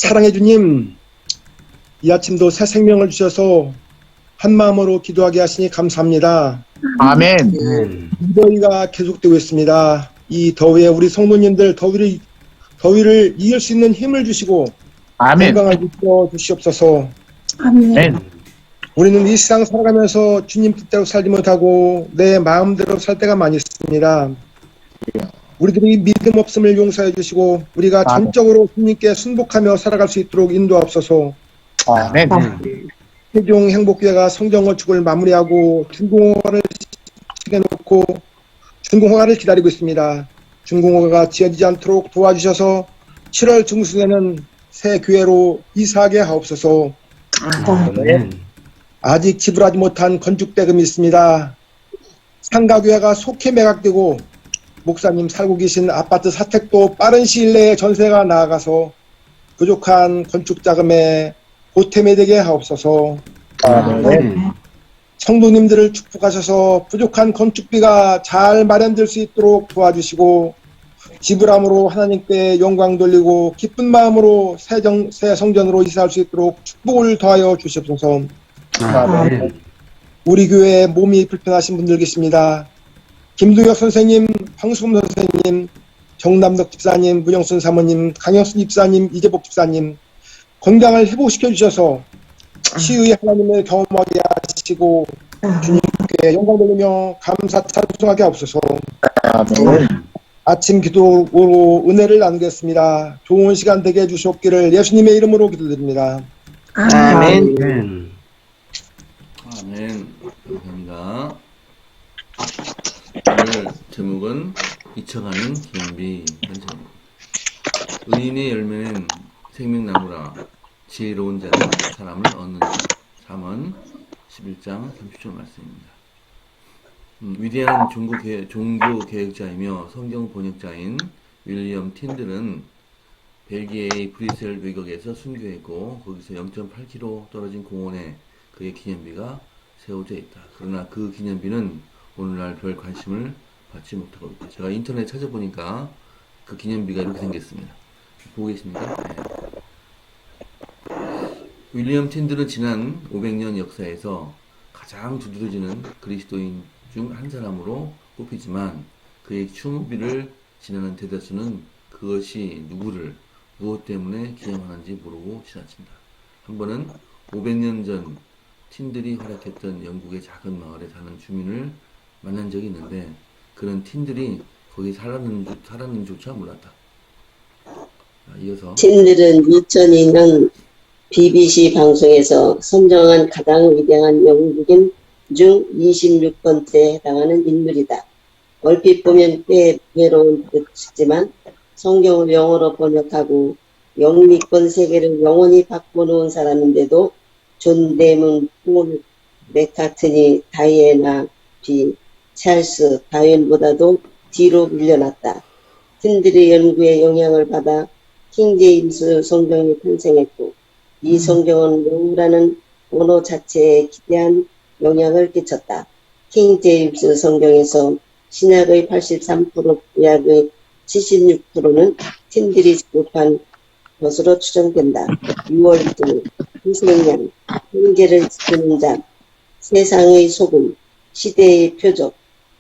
사랑해 주님, 이 아침도 새 생명을 주셔서 한 마음으로 기도하게 하시니 감사합니다. 아멘. 더위가 계속되고 있습니다. 이 더위에 우리 성도님들 더위를 이길 수 있는 힘을 주시고 아멘. 건강을 지켜 주시옵소서. 아멘. 우리는 이 세상 살아가면서 주님 뜻대로 살지 못하고 내 마음대로 살 때가 많이 있습니다. 우리들이 믿음 없음을 용서해 주시고 우리가 아멘. 전적으로 주님께 순복하며 살아갈 수 있도록 인도하옵소서. 아멘. 세종 행복교회가 성정건축을 마무리하고 준공허를 시켜놓고 준공허를 기다리고 있습니다. 준공허가 지어지지 않도록 도와주셔서 7월 중순에는 새 교회로 이사하게 하옵소서. 아직 지불하지 못한 건축대금이 있습니다. 상가교회가 속히 매각되고 목사님 살고 계신 아파트 사택도 빠른 시일 내에 전세가 나아가서 부족한 건축자금에 보탬이 되게 하옵소서. 성도님들을 축복하셔서 부족한 건축비가 잘 마련될 수 있도록 도와주시고 지불함으로 하나님께 영광 돌리고 기쁜 마음으로 새 성전으로 이사할 수 있도록 축복을 더하여 주시옵소서. 우리 교회에 몸이 불편하신 분들 계십니다. 김두혁 선생님, 황수금 선생님, 정남덕 집사님, 문영순 사모님, 강영순 집사님, 이재복 집사님 건강을 회복시켜 주셔서 시의 하나님을 경험하게 하시고 주님께 영광 돌리며 감사 찬송하게 하옵소서. 아침 기도로 은혜를 나누겠습니다. 좋은 시간 되게 해주시옵기를 예수님의 이름으로 기도드립니다. 아멘. 아멘. 감사합니다. 오늘 제목은 잊혀가는 기념비 현장입니다. 의인의 열매는 생명나무라 지혜로운 자는 사람을 얻는다. 3원 11장 30절 말씀입니다. 위대한 종교개혁자이며 성경 번역자인 윌리엄 틴들은 벨기에의 브뤼셀 외곽에서 순교했고 거기서 0.8km 떨어진 공원에 그의 기념비가 세워져 있다. 그러나 그 기념비는 오늘날 별 관심을 받지 못하고 있다. 제가 인터넷 찾아보니까 그 기념비가 이렇게 생겼습니다. 보고 계십니까? 네. 윌리엄 틴들은 지난 500년 역사에서 가장 두드러지는 그리스도인 중 한 사람으로 꼽히지만 그의 추모비를 지나는 대다수는 그것이 누구를 무엇 때문에 기념하는지 모르고 지나친다. 한 번은 500년 전 틴들이 활약했던 영국의 작은 마을에 사는 주민을 만난 적이 있는데 그는 틴들이 거기 살았는지조차 몰랐다. 이어서 틴들은 2002년 BBC 방송에서 선정한 가장 위대한 영국인 중 26번째에 해당하는 인물이다. 얼핏 보면 꽤 외로운 듯 싶지만 성경을 영어로 번역하고 영미권 세계를 영원히 바꿔놓은 사람인데도 존 레문, 폴 맥카트니, 다이애나 비, 찰스, 다윈보다도 뒤로 밀려났다. 틴들의 연구에 영향을 받아 킹제임스 성경이 탄생했고 이 성경은 영어라는 언어 자체에 기대한 영향을 끼쳤다. 킹제임스 성경에서 신약의 83%, 구약의 76%는 틴들이 기록한 것으로 추정된다. 6월절, 희생양, 형제를 지키는 자, 세상의 소금, 시대의 표적,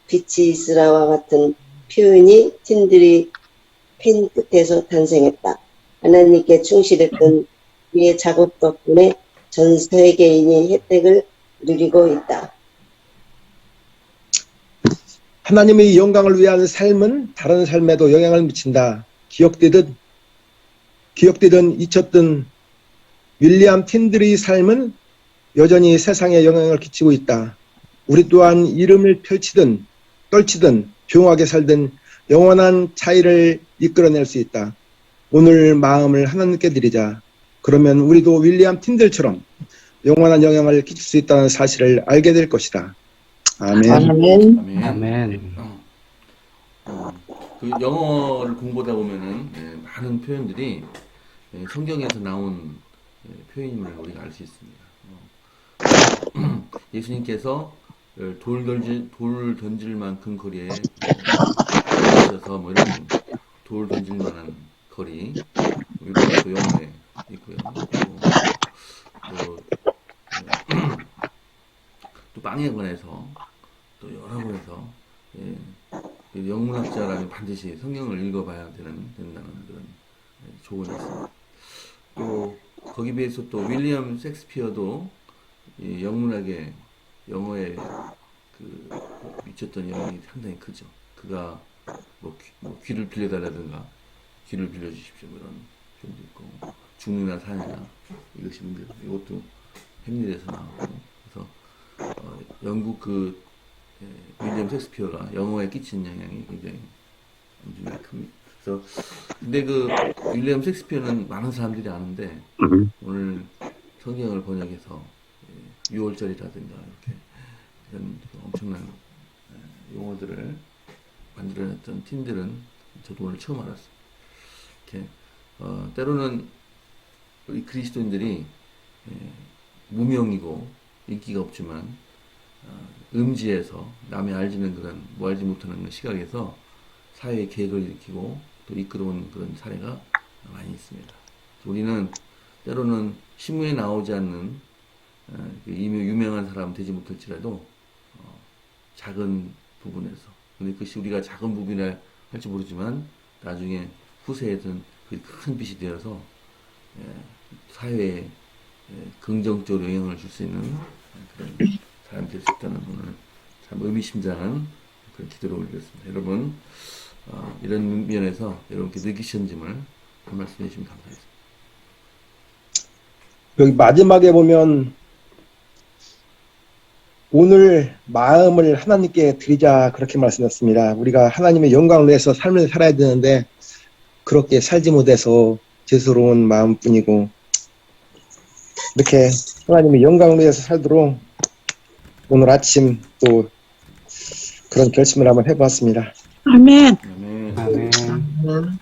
빛이 있으라와 같은 표현이 틴들이 펜 끝에서 탄생했다. 하나님께 충실했던 그의 작업 덕분에 전 세계인이 혜택을 누리고 있다. 하나님의 영광을 위한 삶은 다른 삶에도 영향을 미친다. 기억되든 잊혔든 윌리엄 틴들의 삶은 여전히 세상에 영향을 끼치고 있다. 우리 또한 이름을 펼치든 떨치든 조용하게 살든 영원한 차이를 이끌어낼 수 있다. 오늘 마음을 하나님께 드리자. 그러면 우리도 윌리엄 틴들처럼 영원한 영향을 끼칠 수 있다는 사실을 알게 될 것이다. 아멘. 아멘. 아멘. 그 영어를 공부하다 보면은 많은 표현들이 성경에서 나온 표현임을 우리가 알 수 있습니다. 예수님께서 돌 던질 만큼 거리에 있어서 뭐 이런 돌 던질 만한 거리, 또 영어에 있고 반드시 성경을 읽어봐야 된다는 그런 조언이 있습니다. 또 거기 비해서 또 윌리엄 셰익스피어도 이 영문학의 영어에 그 미쳤던 영향이 상당히 크죠. 그가 뭐 귀를 빌려달라든가 귀를 빌려주십시오 뭐 이런 표현도 있고 죽느냐 사느냐 이것이 문제다. 이것도 햄릿에서 나오고 그래서 영국 그 윌리엄 셰익스피어가 영어에 끼친 영향이 굉장히 엄청나게 큽니다. 그래서 근데 그 윌리엄 셰익스피어는 많은 사람들이 아는데 오늘 성경을 번역해서 6월절이라든가 이렇게 이런 그 엄청난 용어들을 만들어냈던 팀들은 저도 오늘 처음 알았어요. 이렇게 때로는 우리 그리스도인들이 무명이고 인기가 없지만 음지에서 남이 알지는 그런 뭐 알지 못하는 시각에서 사회의 계획을 일으키고 또 이끌어온 그런 사례가 많이 있습니다. 우리는 때로는 신문에 나오지 않는 유명한 사람 되지 못할지라도 작은 부분에서 근데 그것이 우리가 작은 부분이라 할지 모르지만 나중에 후세에는 큰 빛이 되어서 사회에 긍정적으로 영향을 줄 수 있는 그런 사람이 될 수 있다는 오늘 참 의미심장한 그런 기도를 올리겠습니다. 여러분 이런 면에서 여러분께 느끼신 점을 한 말씀 해주시면 감사하겠습니다. 여기 마지막에 보면 오늘 마음을 하나님께 드리자 그렇게 말씀했습니다. 우리가 하나님의 영광을 위해서 삶을 살아야 되는데 그렇게 살지 못해서 죄스러운 마음뿐이고 이렇게 하나님의 영광을 위해서 살도록 오늘 아침 또 그런 결심을 한번 해보았습니다. 아멘. 아멘. 아멘.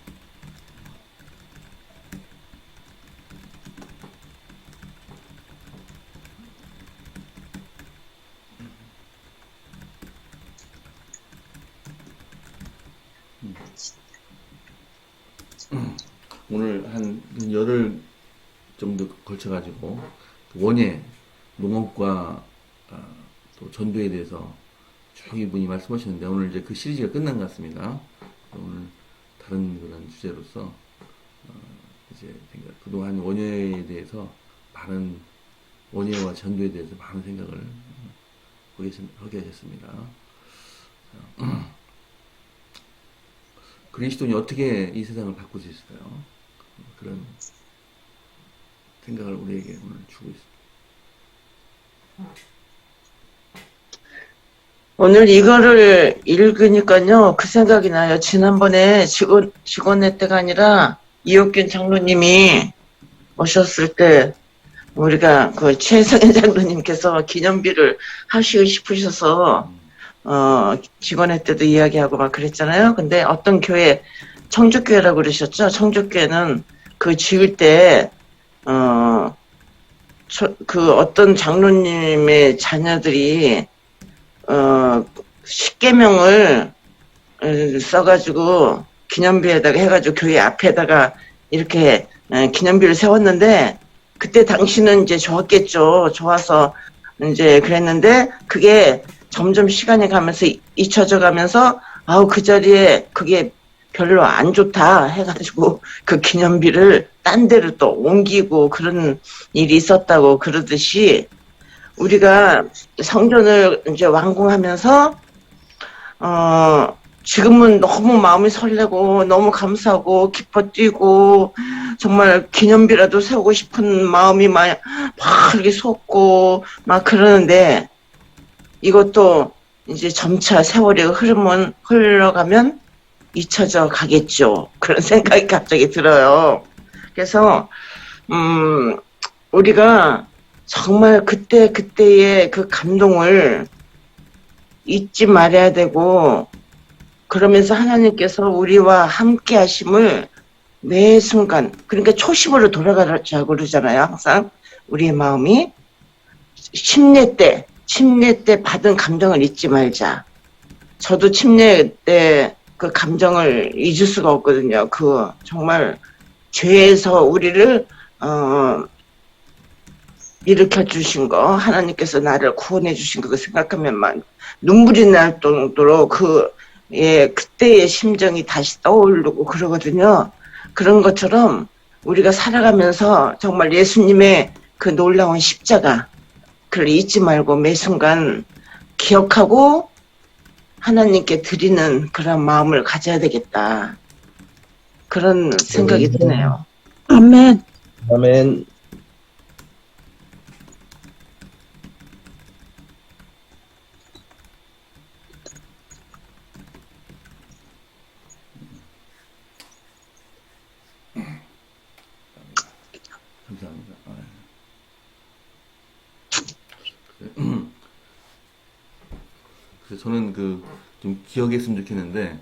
오늘 한 열흘 정도 걸쳐가지고 원예 농업과 또 전도에 대해서 쭉 이분이 말씀하셨는데 오늘 이제 그 시리즈가 끝난 것 같습니다. 오늘 다른 그런 주제로서 이제 그동안 원예에 대해서 많은 원예와 전도에 대해서 많은 생각을 하게 하셨습니다. 그리스도인이 어떻게 이 세상을 바꿀 수 있을까요? 그런 생각을 우리에게 오늘 주고 있습니다. 오늘 이거를 읽으니까요, 그 생각이 나요. 지난번에 직원회 때가 아니라 이옥균 장로님이 오셨을 때 우리가 그 최성현 장로님께서 기념비를 하시고 싶으셔서 직원회 때도 이야기하고 막 그랬잖아요. 근데 어떤 교회, 청주교회라고 그러셨죠? 청주교회는 그 지을 때, 그 어떤 장로님의 자녀들이, 10계명을 써가지고 기념비에다가 해가지고 교회 앞에다가 이렇게 기념비를 세웠는데, 그때 당시는 이제 좋았겠죠. 좋아서 이제 그랬는데, 그게 점점 시간이 가면서 잊혀져 가면서 아우 그 자리에 그게 별로 안 좋다 해가지고 그 기념비를 딴 데로 또 옮기고 그런 일이 있었다고 그러듯이 우리가 성전을 이제 완공하면서 지금은 너무 마음이 설레고 너무 감사하고 기뻐 뛰고 정말 기념비라도 세우고 싶은 마음이 막 이렇게 솟고 막 그러는데 이것도 이제 점차 세월이 흘러가면 잊혀져 가겠죠. 그런 생각이 갑자기 들어요. 그래서 우리가 정말 그때의 그 감동을 잊지 말아야 되고 그러면서 하나님께서 우리와 함께 하심을 매 순간 그러니까 초심으로 돌아가자고 그러잖아요. 항상 우리의 마음이 침례 때 받은 감정을 잊지 말자. 저도 침례 때 그 감정을 잊을 수가 없거든요. 그 정말 죄에서 우리를 일으켜 주신 거, 하나님께서 나를 구원해 주신 거 생각하면 막 눈물이 날 정도로 그 예, 그때의 심정이 다시 떠오르고 그러거든요. 그런 것처럼 우리가 살아가면서 정말 예수님의 그 놀라운 십자가, 그걸 잊지 말고 매 순간 기억하고 하나님께 드리는 그런 마음을 가져야 되겠다. 그런 생각이 드네요. 아멘. 아멘. 감사합니다. 그래서 저는 좀 기억했으면 좋겠는데,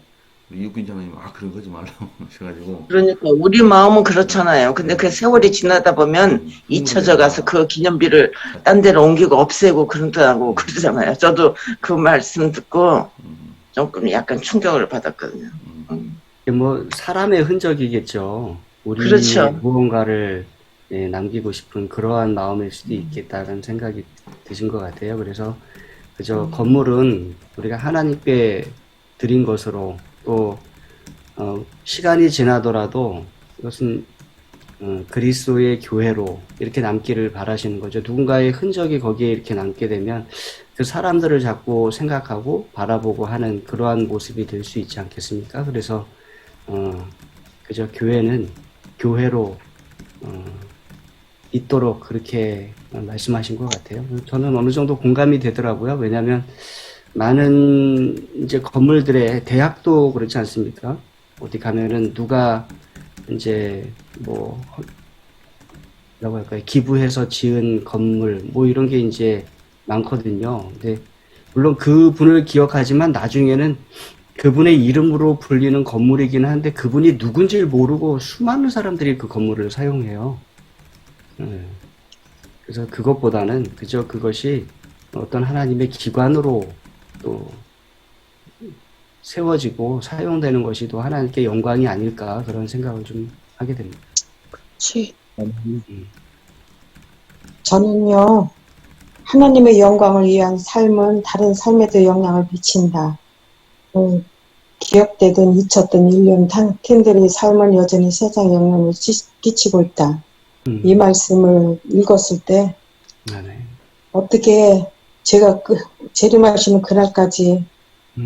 우리 육군 장관님, 그런 거지 말라고 하셔가지고. 그러니까 우리 마음은 그렇잖아요. 근데 그 세월이 지나다 보면 잊혀져 가서 그 기념비를 딴 데로 옮기고 없애고 그런다고 그러잖아요. 저도 그 말씀 듣고 조금 약간 충격을 받았거든요. 뭐 사람의 흔적이겠죠. 우리 그렇죠. 무언가를 남기고 싶은 그러한 마음일 수도 있겠다는 생각이 드신 것 같아요. 그래서 그저 건물은 우리가 하나님께 드린 것으로 또 시간이 지나더라도 이것은 그리스도의 교회로 이렇게 남기를 바라시는 거죠. 누군가의 흔적이 거기에 이렇게 남게 되면 그 사람들을 자꾸 생각하고 바라보고 하는 그러한 모습이 될 수 있지 않겠습니까? 그래서 그저 교회는 교회로 있도록 그렇게 말씀하신 것 같아요. 저는 어느 정도 공감이 되더라고요. 왜냐하면 많은 이제 건물들의 대학도 그렇지 않습니까? 어디 가면은 누가 이제 뭐라고 할까요? 기부해서 지은 건물 뭐 이런 게 이제 많거든요. 근데 물론 그 분을 기억하지만 나중에는 그분의 이름으로 불리는 건물이긴 한데 그분이 누군지를 모르고 수많은 사람들이 그 건물을 사용해요. 그래서 그것보다는 그저 그것이 어떤 하나님의 기관으로 또 세워지고 사용되는 것이 또 하나님께 영광이 아닐까 그런 생각을 좀 하게 됩니다. 그렇지. 저는요, 하나님의 영광을 위한 삶은 다른 삶에도 영향을 미친다. 기억되든 잊혔든 일년 캔들의 삶은 여전히 세상에 영향을 끼치고 있다. 이 말씀을 읽었을 때 네. 어떻게 제가 재림하시는 그날까지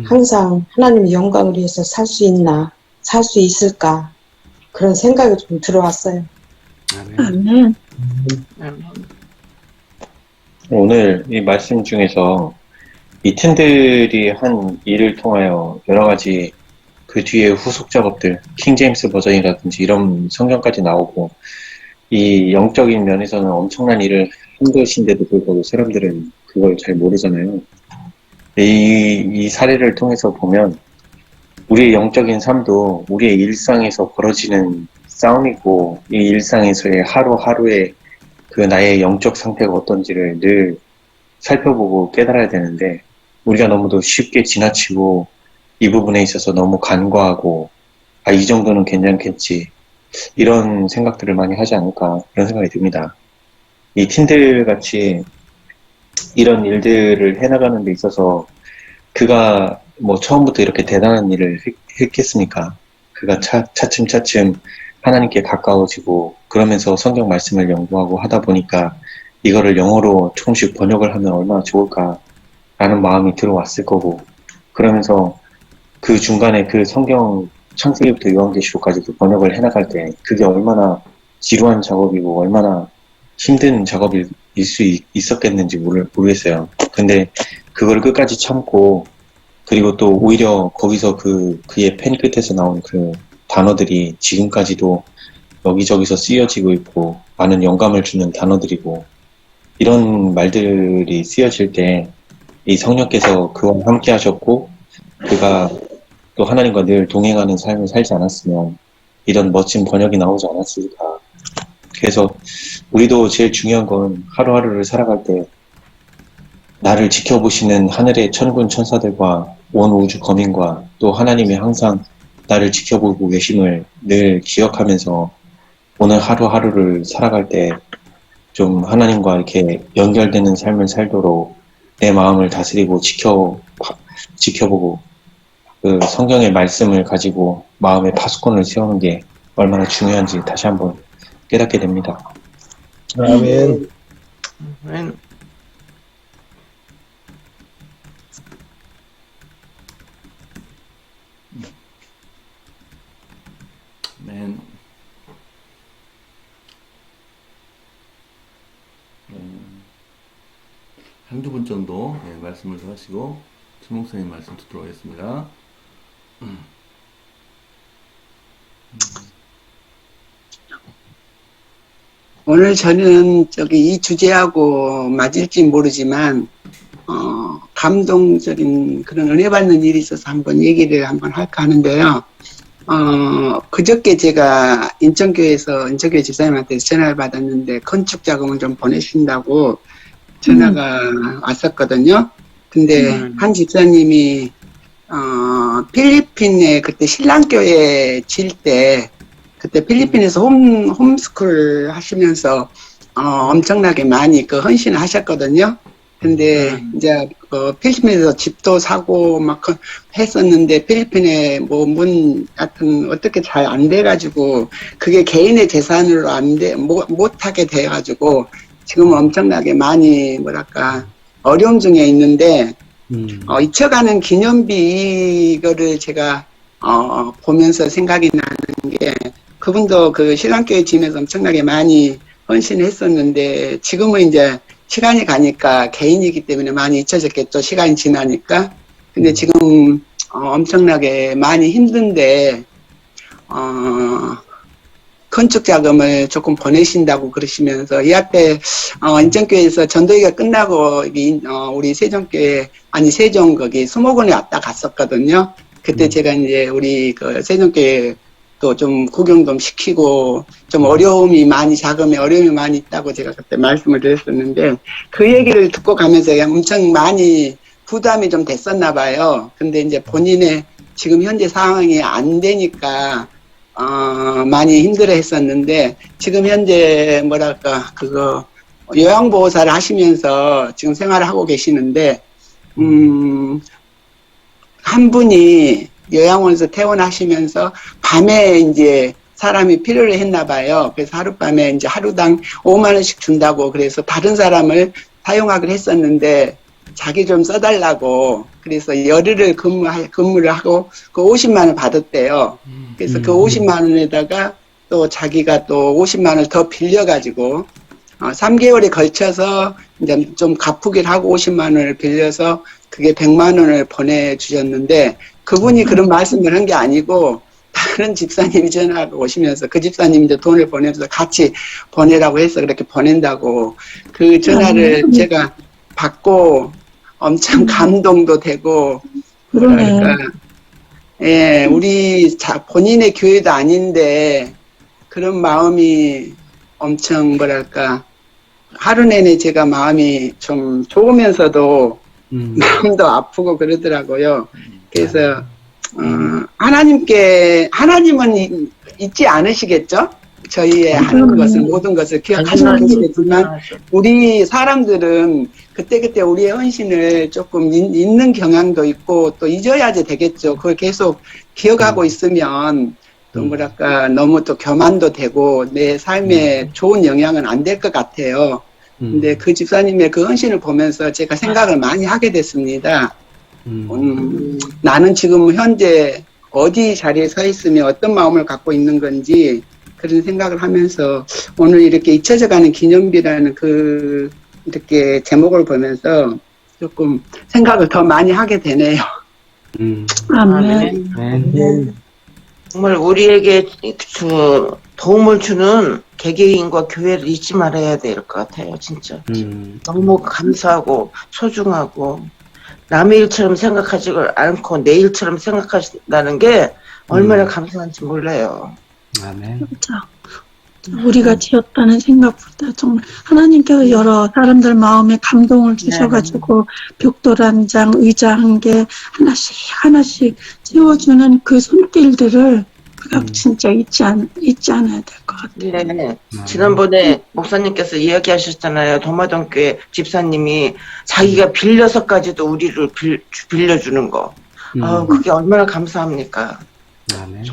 항상 하나님의 영광을 위해서 살 수 있나, 살 수 있을까 그런 생각이 좀 들어왔어요. 아멘. 아멘. 오늘 이 말씀 중에서 이 팀들이 한 일을 통하여 여러 가지 그 뒤에 후속 작업들, 킹제임스 버전이라든지 이런 성경까지 나오고 이 영적인 면에서는 엄청난 일을 한 것인데도 불구하고 사람들은 그걸 잘 모르잖아요. 이 사례를 통해서 보면 우리의 영적인 삶도 우리의 일상에서 벌어지는 싸움이고 이 일상에서의 하루하루의 그 나의 영적 상태가 어떤지를 늘 살펴보고 깨달아야 되는데 우리가 너무도 쉽게 지나치고 이 부분에 있어서 너무 간과하고 이 정도는 괜찮겠지 이런 생각들을 많이 하지 않을까 그런 생각이 듭니다. 이 팀들 같이 이런 일들을 해나가는 데 있어서 그가 뭐 처음부터 이렇게 대단한 일을 했겠습니까? 그가 차츰차츰 하나님께 가까워지고 그러면서 성경 말씀을 연구하고 하다 보니까 이거를 영어로 조금씩 번역을 하면 얼마나 좋을까 라는 마음이 들어왔을 거고 그러면서 그 중간에 그 성경 창세기부터 요한계시록까지도 번역을 해나갈 때 그게 얼마나 지루한 작업이고 얼마나 힘든 작업일 수 있었겠는지 모르겠어요. 근데 그걸 끝까지 참고 그리고 또 오히려 거기서 그의 펜 끝에서 나온 그 단어들이 지금까지도 여기저기서 쓰여지고 있고 많은 영감을 주는 단어들이고 이런 말들이 쓰여질 때 이 성령께서 그와 함께 하셨고 그가 또 하나님과 늘 동행하는 삶을 살지 않았으면 이런 멋진 번역이 나오지 않았을까. 그래서 우리도 제일 중요한 건 하루하루를 살아갈 때 나를 지켜보시는 하늘의 천군 천사들과 온 우주 거민과 또 하나님이 항상 나를 지켜보고 계심을 늘 기억하면서 오늘 하루하루를 살아갈 때 좀 하나님과 이렇게 연결되는 삶을 살도록 내 마음을 다스리고 지켜보고 그 성경의 말씀을 가지고 마음의 파수꾼을 세우는 게 얼마나 중요한지 다시 한번 깨닫게 됩니다. 아멘. 아멘. 한두 분 정도 말씀을 더 하시고 최목사님 말씀 듣도록 하겠습니다. 오늘 저는 이 주제하고 맞을지 모르지만, 감동적인 그런 은혜 받는 일이 있어서 한번 얘기를 한번 할까 하는데요. 그저께 제가 인천교회 집사님한테 전화를 받았는데, 건축 자금을 좀 보내신다고 전화가 왔었거든요. 근데 한 집사님이, 필리핀에 그때 신랑교회 질 때, 그때 필리핀에서 홈스쿨 하시면서 엄청나게 많이 헌신을 하셨거든요. 근데 이제 필리핀에서 집도 사고 막 했었는데 필리핀에 하여튼 어떻게 잘 안 돼가지고 그게 개인의 재산으로 못하게 돼가지고 지금 엄청나게 많이 어려움 중에 있는데 잊혀가는 기념비 이거를 제가 보면서 생각이 나는 게 그분도 그 신랑교회 짐에서 엄청나게 많이 헌신했었는데 지금은 이제 시간이 가니까 개인이기 때문에 많이 잊혀졌겠죠. 시간이 지나니까. 근데 지금 엄청나게 많이 힘든데 건축 자금을 조금 보내신다고 그러시면서 이 앞에 인천교회에서 전도회가 끝나고 우리 세종 거기 수목원에 왔다 갔었거든요. 그때 제가 이제 우리 세종교회 또 좀 구경 좀 시키고 좀 자금에 어려움이 많이 있다고 제가 그때 말씀을 드렸었는데 그 얘기를 듣고 가면서 엄청 많이 부담이 좀 됐었나 봐요. 근데 이제 본인의 지금 현재 상황이 안 되니까 많이 힘들어 했었는데 지금 현재 요양보호사를 하시면서 지금 생활을 하고 계시는데 한 분이 요양원에서 퇴원하시면서 밤에 이제 사람이 필요로 했나 봐요. 그래서 하룻밤에 이제 하루당 5만 원씩 준다고 그래서 다른 사람을 사용하기로 했었는데 자기 좀 써달라고 그래서 열흘을 근무를 하고 그 50만 원 받았대요. 그래서 그 50만 원에다가 또 자기가 또 50만 원을 더 빌려가지고 3개월에 걸쳐서 이제 좀 갚기를 하고 50만 원을 빌려서 그게 100만 원을 보내주셨는데 그분이 그런 말씀을 한 게 아니고 다른 집사님이 전화가 오시면서 그 집사님이 이제 돈을 보내면서 같이 보내라고 해서 그렇게 보낸다고 그 전화를 제가 받고 엄청 감동도 되고 우리 본인의 교회도 아닌데 그런 마음이 엄청 하루 내내 제가 마음이 좀 좋으면서도 마음도 아프고 그러더라고요. 그래서 하나님은 잊지 않으시겠죠? 저희의 하는 것을 모든 것을 기억하시고 계시겠지만 우리 사람들은 그때그때 우리의 헌신을 조금 잊는 경향도 있고 또 잊어야지 되겠죠. 그걸 계속 기억하고 있으면 또 너무 또 교만도 되고 내 삶에 좋은 영향은 안 될 것 같아요. 근데 그 집사님의 그 헌신을 보면서 제가 생각을 많이 하게 됐습니다. 나는 지금 현재 어디 자리에 서 있으며 어떤 마음을 갖고 있는 건지 그런 생각을 하면서 오늘 이렇게 잊혀져가는 기념비라는 이렇게 제목을 보면서 조금 생각을 더 많이 하게 되네요. 아멘. 정말 우리에게 도움을 주는 개개인과 교회를 잊지 말아야 될 것 같아요, 진짜. 너무 감사하고 소중하고 남의 일처럼 생각하지 않고 내 일처럼 생각하신다는 게 얼마나 감사한지 몰라요. 아멘. 진짜 우리가 지었다는 생각보다 정말 하나님께서 여러 사람들 마음에 감동을 주셔가지고 벽돌 한 장, 의자 한 개 하나씩 채워주는 그 손길들을 우리가 진짜 잊지 않아야 될 것 같아요. 네. 지난번에 목사님께서 이야기하셨잖아요. 도마동교회 집사님이 자기가 빌려서까지도 우리를 빌려주는 거. 그게 얼마나 감사합니까? 아멘.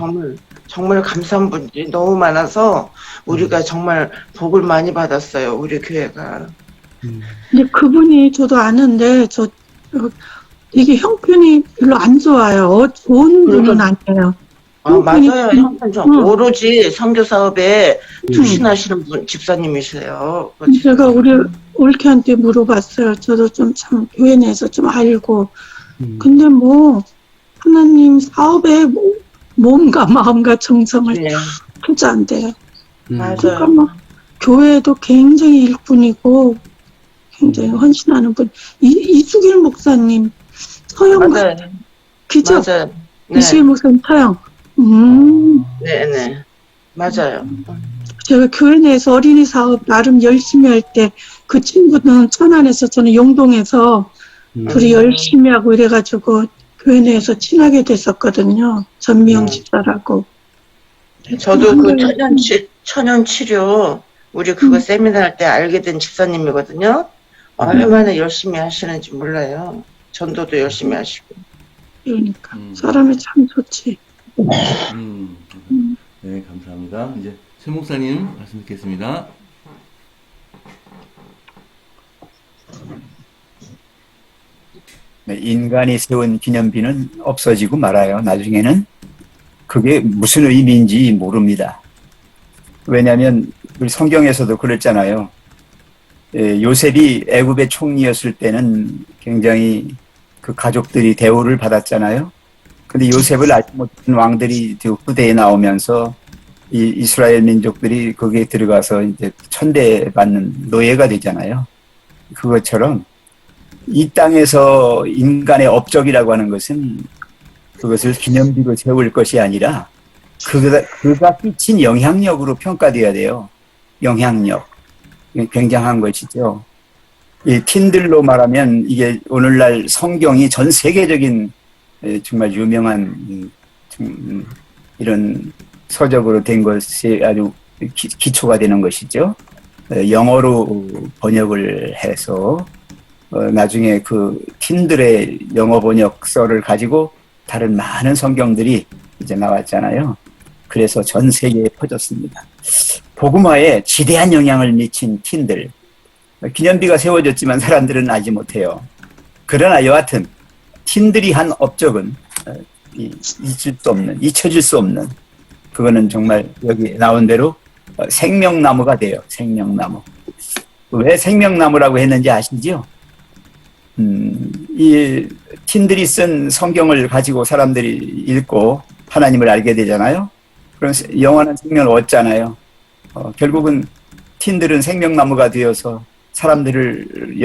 정말 감사한 분들이 너무 많아서 우리가 정말 복을 많이 받았어요. 우리 교회가. 근데 그분이 저도 아는데 되게 형편이 별로 안 좋아요. 좋은 분은 아니에요. 형편이 맞아요. 형편 오로지 선교 사업에 투신하시는 분 집사님이세요. 제가 우리 올케한테 물어봤어요. 저도 좀 참 교회 내에서 좀 알고. 근데 뭐 하나님 사업에 몸과 마음과 정성을 네. 다 투자한대요. 맞아요. 그러니까 뭐 교회도 굉장히 일꾼이고 굉장히 헌신하는 분. 이수길 목사님, 서영 맞아요. 기적. 맞아요. 네. 이수길 목사님 서영. 네네. 맞아요. 제가 교회 내에서 어린이 사업 나름 열심히 할 때 그 친구는 천안에서 저는 용동에서 둘이 열심히 하고 이래가지고 교회 내에서 친하게 됐었거든요. 전미영 집사라고. 저도 그 천연 치료 우리 그거 세미나 할 때 알게 된 집사님이거든요. 얼마나 열심히 하시는지 몰라요. 전도도 열심히 하시고. 그러니까 사람이 참 좋지. 네, 감사합니다. 이제 최 목사님 말씀 듣겠습니다. 네, 인간이 세운 기념비는 없어지고 말아요. 나중에는 그게 무슨 의미인지 모릅니다. 왜냐하면 우리 성경에서도 그랬잖아요. 요셉이 애굽의 총리였을 때는 굉장히 그 가족들이 대우를 받았잖아요. 근데 요셉을 알지 못한 왕들이 후대에 나오면서 이 이스라엘 민족들이 거기에 들어가서 이제 천대받는 노예가 되잖아요. 그것처럼 이 땅에서 인간의 업적이라고 하는 것은 그것을 기념비로 세울 것이 아니라 그가 끼친 영향력으로 평가돼야 돼요. 영향력. 굉장한 것이죠. 이 킨들로 말하면 이게 오늘날 성경이 전 세계적인 정말 유명한 이런 서적으로 된 것이 아주 기초가 되는 것이죠. 영어로 번역을 해서 나중에 그 킨들의 영어 번역서를 가지고 다른 많은 성경들이 이제 나왔잖아요. 그래서 전 세계에 퍼졌습니다. 복음화에 지대한 영향을 미친 킨들. 기념비가 세워졌지만 사람들은 알지 못해요. 그러나 여하튼 틴들이 한 업적은 잊혀질 수 없는 그거는 정말 여기 나온 대로 생명나무가 돼요. 생명나무. 왜 생명나무라고 했는지 아시죠? 이 틴들이 쓴 성경을 가지고 사람들이 읽고 하나님을 알게 되잖아요. 그럼 영원한 생명을 얻잖아요. 결국은 틴들은 생명나무가 되어서 사람들을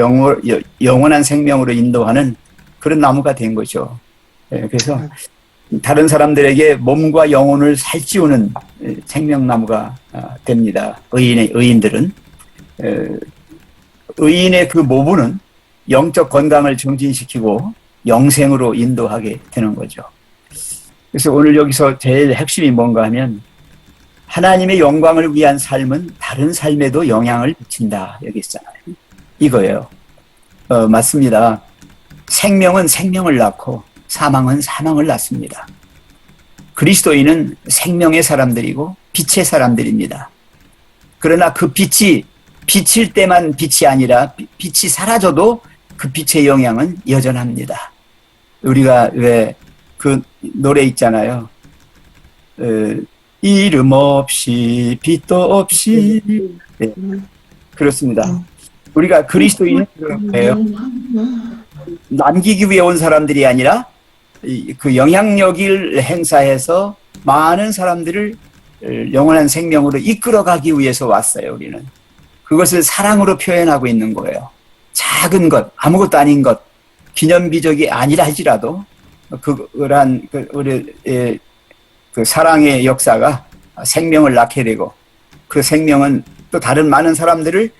영원한 생명으로 인도하는 그런 나무가 된 거죠. 그래서 다른 사람들에게 몸과 영혼을 살찌우는 생명나무가 됩니다. 의인들은. 의인의 그 모부는 영적 건강을 증진시키고 영생으로 인도하게 되는 거죠. 그래서 오늘 여기서 제일 핵심이 뭔가 하면 하나님의 영광을 위한 삶은 다른 삶에도 영향을 미친다. 여기 있잖아요. 이거예요. 맞습니다. 생명은 생명을 낳고 사망은 사망을 낳습니다. 그리스도인은 생명의 사람들이고 빛의 사람들입니다. 그러나 그 빛이 비칠 때만 빛이 아니라 빛이 사라져도 그 빛의 영향은 여전합니다. 우리가 왜 그 노래 있잖아요. 이름 없이 빛도 없이. 네, 그렇습니다. 우리가 그리스도인은 그런 거예요. 남기기 위해 온 사람들이 아니라 그 영향력을 행사해서 많은 사람들을 영원한 생명으로 이끌어가기 위해서 왔어요. 우리는 그것을 사랑으로 표현하고 있는 거예요. 작은 것, 아무것도 아닌 것, 기념비적이 아니라 할지라도 그러한 우리의 그 사랑의 역사가 생명을 낳게 되고 그 생명은 또 다른 많은 사람들을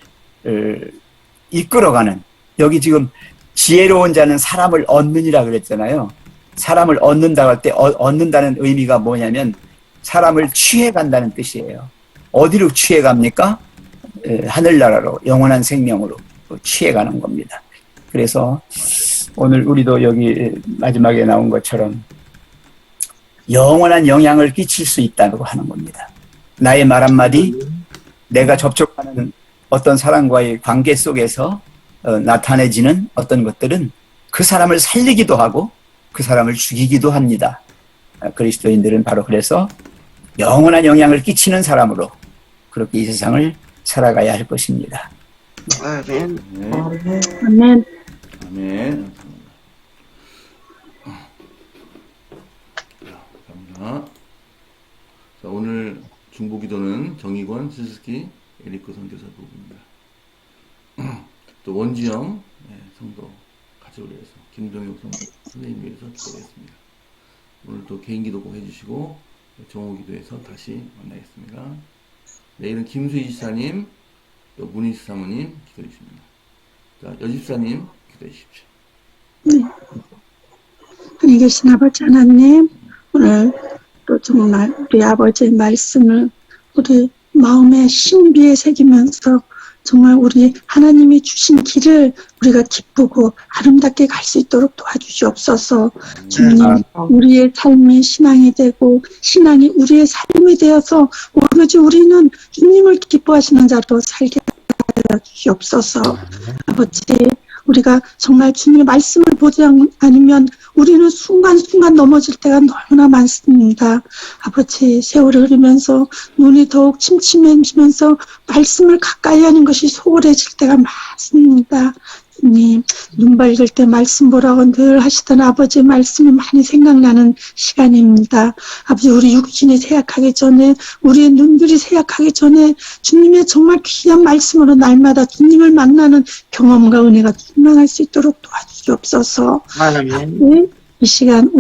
이끌어가는, 여기 지금 지혜로운 자는 사람을 얻느니라 그랬잖아요. 사람을 얻는다고 할 때 얻는다는 의미가 뭐냐면 사람을 취해간다는 뜻이에요. 어디로 취해갑니까? 하늘나라로, 영원한 생명으로 취해가는 겁니다. 그래서 오늘 우리도 여기 마지막에 나온 것처럼 영원한 영향을 끼칠 수 있다고 하는 겁니다. 나의 말 한마디, 내가 접촉하는 어떤 사람과의 관계 속에서 나타내지는 어떤 것들은 그 사람을 살리기도 하고 그 사람을 죽이기도 합니다. 그리스도인들은 바로 그래서 영원한 영향을 끼치는 사람으로 그렇게 이 세상을 살아가야 할 것입니다. 아멘. 네. 아멘. 아멘. 감사합니다. 자, 오늘 중보기도는 정의권, 스스키, 에리코 선교사 부부입니다. 또 원주영 성도 같이 올려서 김동혁 선생님 위해서 기도했습니다. 오늘 또 개인기도 꼭 해주시고 정오기도에서 다시 만나겠습니다. 내일은 김수희 지사님, 또 문희수 사모님 기도해 주십니다. 자, 여집사님 기도해 주십시오. 네. 하나님 계신 아버지 하나님, 오늘 또 정말 우리 아버지의 말씀을 우리 마음의 신비에 새기면서 정말 우리 하나님이 주신 길을 우리가 기쁘고 아름답게 갈 수 있도록 도와주시옵소서. 주님, 우리의 삶이 신앙이 되고 신앙이 우리의 삶이 되어서 오로지 우리는 주님을 기뻐하시는 자로 살게 하여 주시옵소서. 아버지, 우리가 정말 주님의 말씀을 보지 않으면 우리는 순간순간 넘어질 때가 너무나 많습니다. 아버지, 세월이 흐르면서 눈이 더욱 침침해지면서 말씀을 가까이 하는 것이 소홀해질 때가 많습니다. 주님, 눈 밝을 때 말씀 보라고 늘 하시던 아버지의 말씀이 많이 생각나는 시간입니다. 아버지, 우리 육신이 쇠약하기 전에, 우리의 눈들이 쇠약하기 전에 주님의 정말 귀한 말씀으로 날마다 주님을 만나는 경험과 은혜가 충만할 수 있도록 도와주시옵소서. 아멘. 이 시간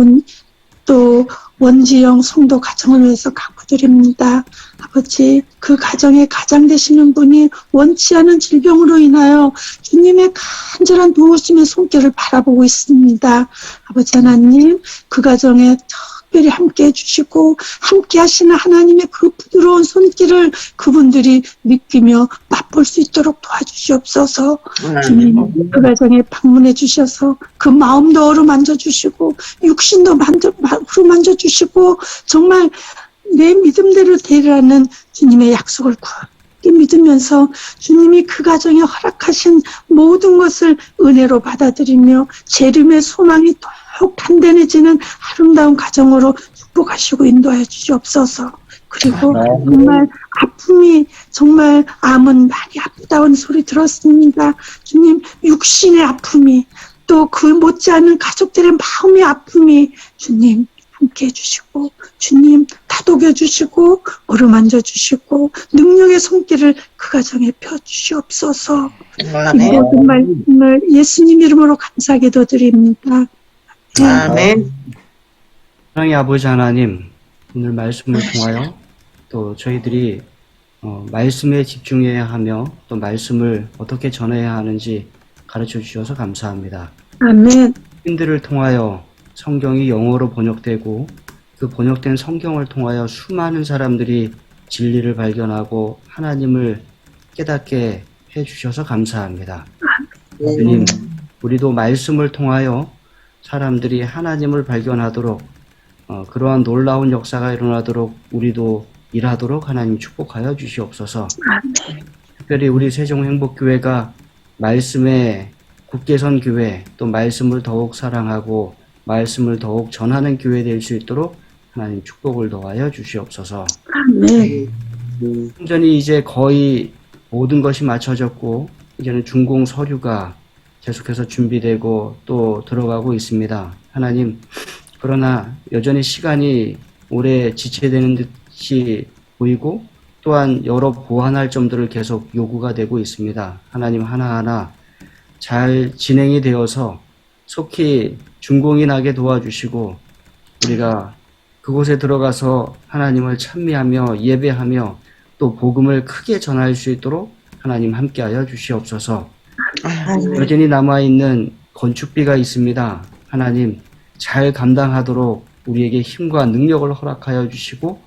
또 원지영 성도 가정을 위해서 간구드립니다. 아버지, 그 가정의 가장 되시는 분이 원치 않은 질병으로 인하여 주님의 간절한 도우심의 손길을 바라보고 있습니다. 아버지 하나님, 그 가정에 특별히 함께 해주시고 함께 하시는 하나님의 그 부드러운 손길을 그분들이 느끼며 맛볼 수 있도록 도와주시옵소서. 주님, 그 가정에 방문해 주셔서 그 마음도 어루만져 주시고 육신도 어루만져 주시고 정말 내 믿음대로 되리라는 주님의 약속을 굳게 믿으면서 주님이 그 가정에 허락하신 모든 것을 은혜로 받아들이며 재림의 소망이 더욱 단단해지는 아름다운 가정으로 축복하시고 인도하여 주시옵소서. 그리고 정말 아픔이 정말 암은 많이 아프다는 소리 들었습니다. 주님, 육신의 아픔이 또 그 못지않은 가족들의 마음의 아픔이 주님 함께 해주시고 주님 다독여 주시고 어루만져 주시고 능력의 손길을 그 가정에 펴주시옵소서. 이 모든 말씀을 예수님 이름으로 감사 기도드립니다. 아멘. 사랑의 아버지 하나님, 오늘 말씀을 통하여 또 저희들이 말씀에 집중해야 하며 또 말씀을 어떻게 전해야 하는지 가르쳐 주셔서 감사합니다. 아멘. 신들을 통하여 성경이 영어로 번역되고 그 번역된 성경을 통하여 수많은 사람들이 진리를 발견하고 하나님을 깨닫게 해주셔서 감사합니다. 주님, 우리도 말씀을 통하여 사람들이 하나님을 발견하도록 그러한 놀라운 역사가 일어나도록 우리도 일하도록 하나님 축복하여 주시옵소서. 특별히 우리 세종행복교회가 말씀에 굳게 선 교회, 또 말씀을 더욱 사랑하고 말씀을 더욱 전하는 교회 될 수 있도록 하나님 축복을 더하여 주시옵소서. 아멘. 충전이 이제 거의 모든 것이 맞춰졌고 이제는 준공 서류가 계속해서 준비되고 또 들어가고 있습니다. 하나님, 그러나 여전히 시간이 오래 지체되는 듯이 보이고 또한 여러 보완할 점들을 계속 요구가 되고 있습니다. 하나님, 하나하나 잘 진행이 되어서 속히 준공이 나게 도와주시고 우리가 그곳에 들어가서 하나님을 찬미하며 예배하며 또 복음을 크게 전할 수 있도록 하나님 함께하여 주시옵소서. 여전히 남아있는 건축비가 있습니다. 하나님, 잘 감당하도록 우리에게 힘과 능력을 허락하여 주시고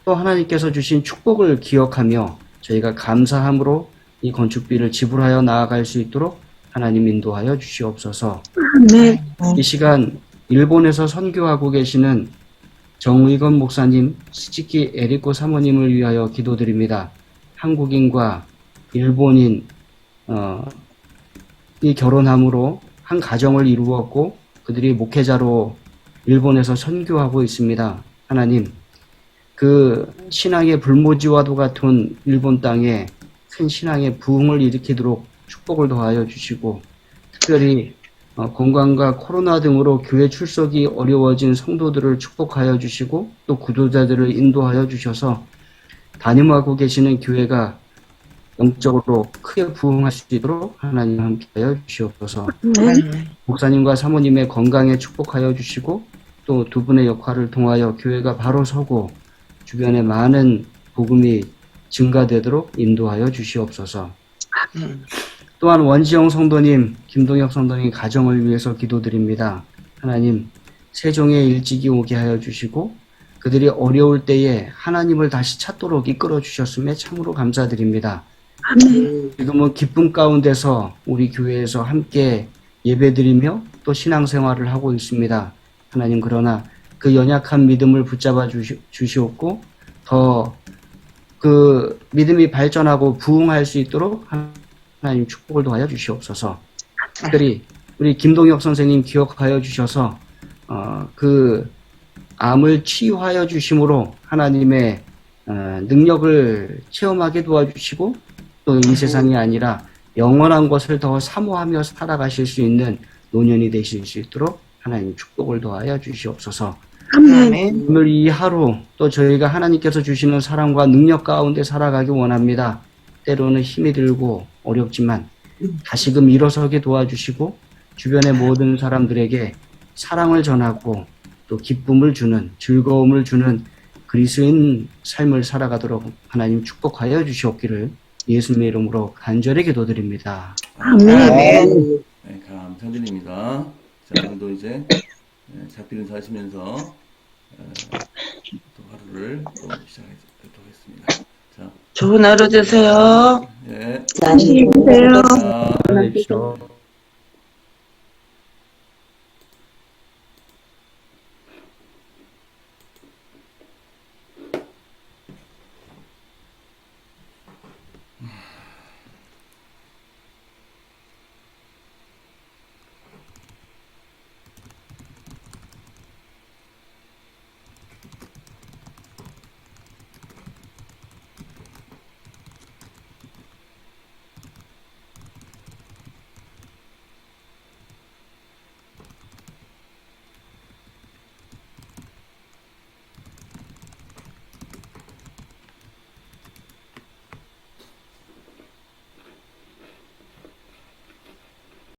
또 하나님께서 주신 축복을 기억하며 저희가 감사함으로 이 건축비를 지불하여 나아갈 수 있도록 하나님 인도하여 주시옵소서. 아멘. 이 시간 일본에서 선교하고 계시는 정의건 목사님, 스즈키 에리코 사모님을 위하여 기도드립니다. 한국인과 일본인 이 결혼함으로 한 가정을 이루었고 그들이 목회자로 일본에서 선교하고 있습니다. 하나님, 그 신앙의 불모지와도 같은 일본 땅에 큰 신앙의 부흥을 일으키도록 축복을 더하여 주시고, 특별히 건강과 코로나 등으로 교회 출석이 어려워진 성도들을 축복하여 주시고 또 구도자들을 인도하여 주셔서 담임하고 계시는 교회가 영적으로 크게 부흥할 수 있도록 하나님 함께하여 주시옵소서. 목사님과 사모님의 건강에 축복하여 주시고 또 두 분의 역할을 통하여 교회가 바로 서고 주변에 많은 복음이 증가되도록 인도하여 주시옵소서. 또한 원지영 성도님, 김동혁 성도님 가정을 위해서 기도드립니다. 하나님, 세종의 일찍이 오게 하여 주시고 그들이 어려울 때에 하나님을 다시 찾도록 이끌어 주셨음에 참으로 감사드립니다. 아멘. 지금은 기쁨 가운데서 우리 교회에서 함께 예배드리며 또 신앙생활을 하고 있습니다. 하나님, 그러나 그 연약한 믿음을 붙잡아 주시옵고 더 그 믿음이 발전하고 부흥할 수 있도록 하나님 축복을 더하여 주시옵소서. 특별히 우리 김동혁 선생님 기억하여 주셔서 그 암을 치유하여 주심으로 하나님의 능력을 체험하게 도와주시고 또 이 세상이 아니라 영원한 것을 더 사모하며 살아가실 수 있는 노년이 되실 수 있도록 하나님 축복을 더하여 주시옵소서. 아멘. 오늘 이 하루 또 저희가 하나님께서 주시는 사랑과 능력 가운데 살아가기 원합니다. 때로는 힘이 들고 어렵지만 다시금 일어서게 도와주시고 주변의 모든 사람들에게 사랑을 전하고 또 기쁨을 주는, 즐거움을 주는 그리스도인 삶을 살아가도록 하나님 축복하여 주시옵기를 예수님의 이름으로 간절히 기도드립니다. 아멘. 네, 감사드립니다. 자, 오늘도 이제 작별 인사하시면서 또 하루를 또 시작하도록 하겠습니다. 자, 좋은 하루 되세요. 네. 안녕히 계세요. 자, 안녕히 계십시오.